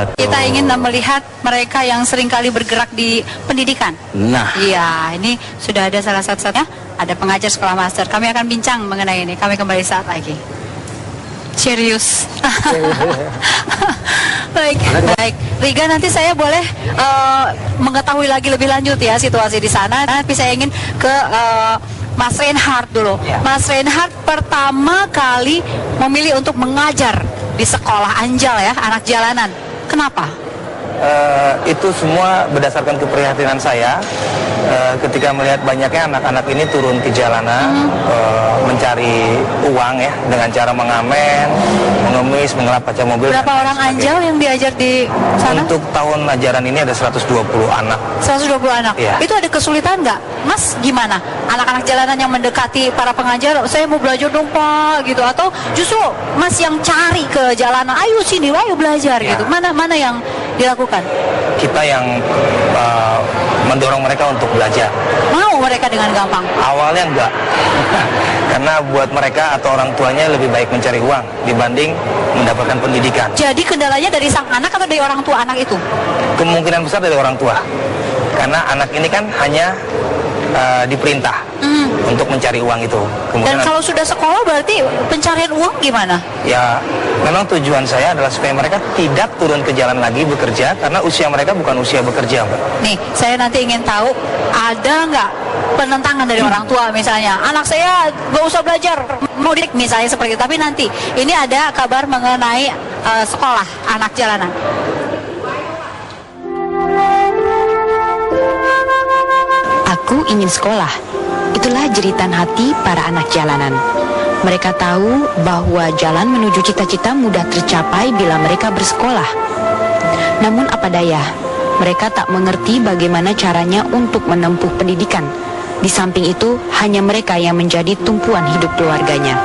Betul. Kita ingin melihat mereka yang seringkali bergerak di pendidikan. Nah, Iya, ini sudah ada salah satunya, ada pengajar sekolah master. Kami akan bincang mengenai ini. Kami kembali saat lagi. Serius. Baik. Riga, nanti saya boleh mengetahui lagi lebih lanjut ya situasi di sana. Tapi saya ingin ke Mas Reinhard dulu. Ya. Mas Reinhard pertama kali memilih untuk mengajar di sekolah Anjal ya, anak jalanan. Kenapa? Itu semua berdasarkan keprihatinan saya ketika melihat banyaknya anak-anak ini turun ke jalanan mencari uang ya dengan cara mengamen, mengemis, mengelap kaca mobil. Berapa orang Anjal yang diajar di sana? Untuk tahun ajaran ini ada 120 anak. 120 anak. Iya. Itu ada kesulitan nggak? Mas, gimana? Anak-anak jalanan yang mendekati para pengajar, saya mau belajar dong Pak, gitu. Atau justru Mas yang cari ke jalanan, ayo sini, ayo belajar, Ya. gitu. Mana yang dilakukan? Kita yang mendorong mereka untuk belajar. Mau mereka dengan gampang? Awalnya enggak. Karena buat mereka atau orang tuanya lebih baik mencari uang dibanding mendapatkan pendidikan. Jadi kendalanya dari sang anak atau dari orang tua anak itu? Kemungkinan besar dari orang tua. Karena anak ini kan hanya diperintah untuk mencari uang itu. Dan kalau sudah sekolah berarti pencarian uang gimana? Ya, memang tujuan saya adalah supaya mereka tidak turun ke jalan lagi bekerja karena usia mereka bukan usia bekerja, Mbak. Nih, saya nanti ingin tahu ada nggak penentangan dari orang tua misalnya, anak saya nggak usah belajar, mau didik misalnya seperti itu. Tapi nanti ini ada kabar mengenai sekolah anak jalanan. Aku ingin sekolah. Itulah jeritan hati para anak jalanan. Mereka tahu bahwa jalan menuju cita-cita mudah tercapai bila mereka bersekolah. Namun apa daya, mereka tak mengerti bagaimana caranya untuk menempuh pendidikan. Di samping itu, hanya mereka yang menjadi tumpuan hidup keluarganya.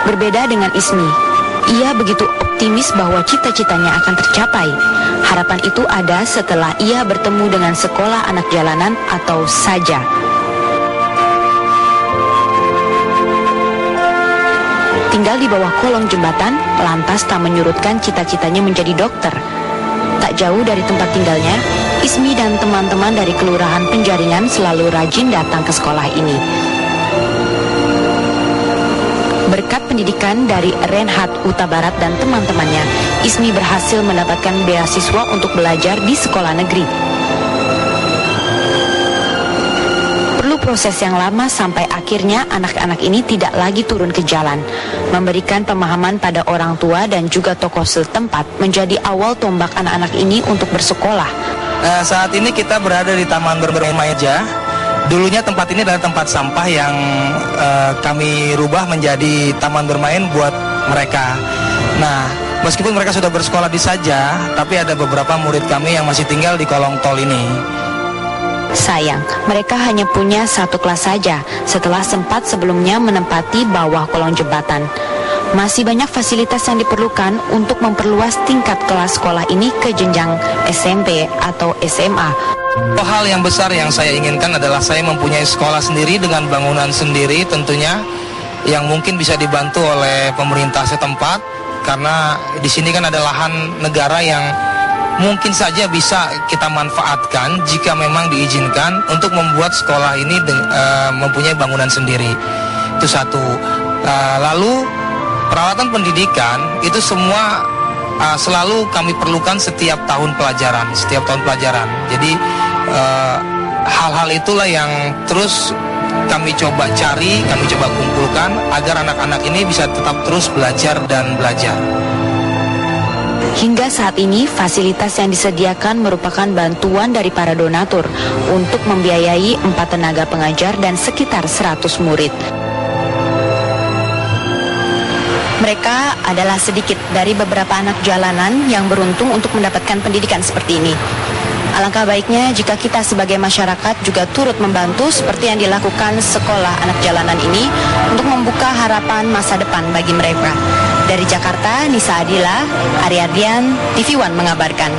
Berbeda dengan Ismi, ia begitu optimis bahwa cita-citanya akan tercapai. Harapan itu ada setelah ia bertemu dengan sekolah anak jalanan atau Saja. Tinggal di bawah kolong jembatan, lantas tak menyurutkan cita-citanya menjadi dokter. Tak jauh dari tempat tinggalnya, Ismi dan teman-teman dari Kelurahan Penjaringan selalu rajin datang ke sekolah ini. Berkat pendidikan dari Reinhard Huta Barat dan teman-temannya, Ismi berhasil mendapatkan beasiswa untuk belajar di sekolah negeri. Perlu proses yang lama sampai akhirnya anak-anak ini tidak lagi turun ke jalan. Memberikan pemahaman pada orang tua dan juga tokoh setempat menjadi awal tombak anak-anak ini untuk bersekolah. Saat ini kita berada di Taman Bermain Saja. Dulunya tempat ini adalah tempat sampah yang kami rubah menjadi taman bermain buat mereka. Nah, meskipun mereka sudah bersekolah di Saja, tapi ada beberapa murid kami yang masih tinggal di kolong tol ini. Sayang, mereka hanya punya satu kelas saja setelah sempat sebelumnya menempati bawah kolong jembatan. Masih banyak fasilitas yang diperlukan untuk memperluas tingkat kelas sekolah ini ke jenjang SMP atau SMA. Hal yang besar yang saya inginkan adalah saya mempunyai sekolah sendiri dengan bangunan sendiri tentunya yang mungkin bisa dibantu oleh pemerintah setempat karena di sini kan ada lahan negara yang mungkin saja bisa kita manfaatkan jika memang diizinkan untuk membuat sekolah ini mempunyai bangunan sendiri. Itu satu. Lalu peralatan pendidikan itu semua selalu kami perlukan setiap tahun pelajaran. Jadi hal-hal itulah yang terus kami coba cari, kami coba kumpulkan agar anak-anak ini bisa tetap terus belajar dan belajar. Hingga saat ini, fasilitas yang disediakan merupakan bantuan dari para donatur untuk membiayai 4 tenaga pengajar dan sekitar 100 murid. Mereka adalah sedikit dari beberapa anak jalanan yang beruntung untuk mendapatkan pendidikan seperti ini. Alangkah baiknya jika kita sebagai masyarakat juga turut membantu seperti yang dilakukan sekolah anak jalanan ini untuk membuka harapan masa depan bagi mereka. Dari Jakarta, Nisa Adila, Ariadian, TV One mengabarkan.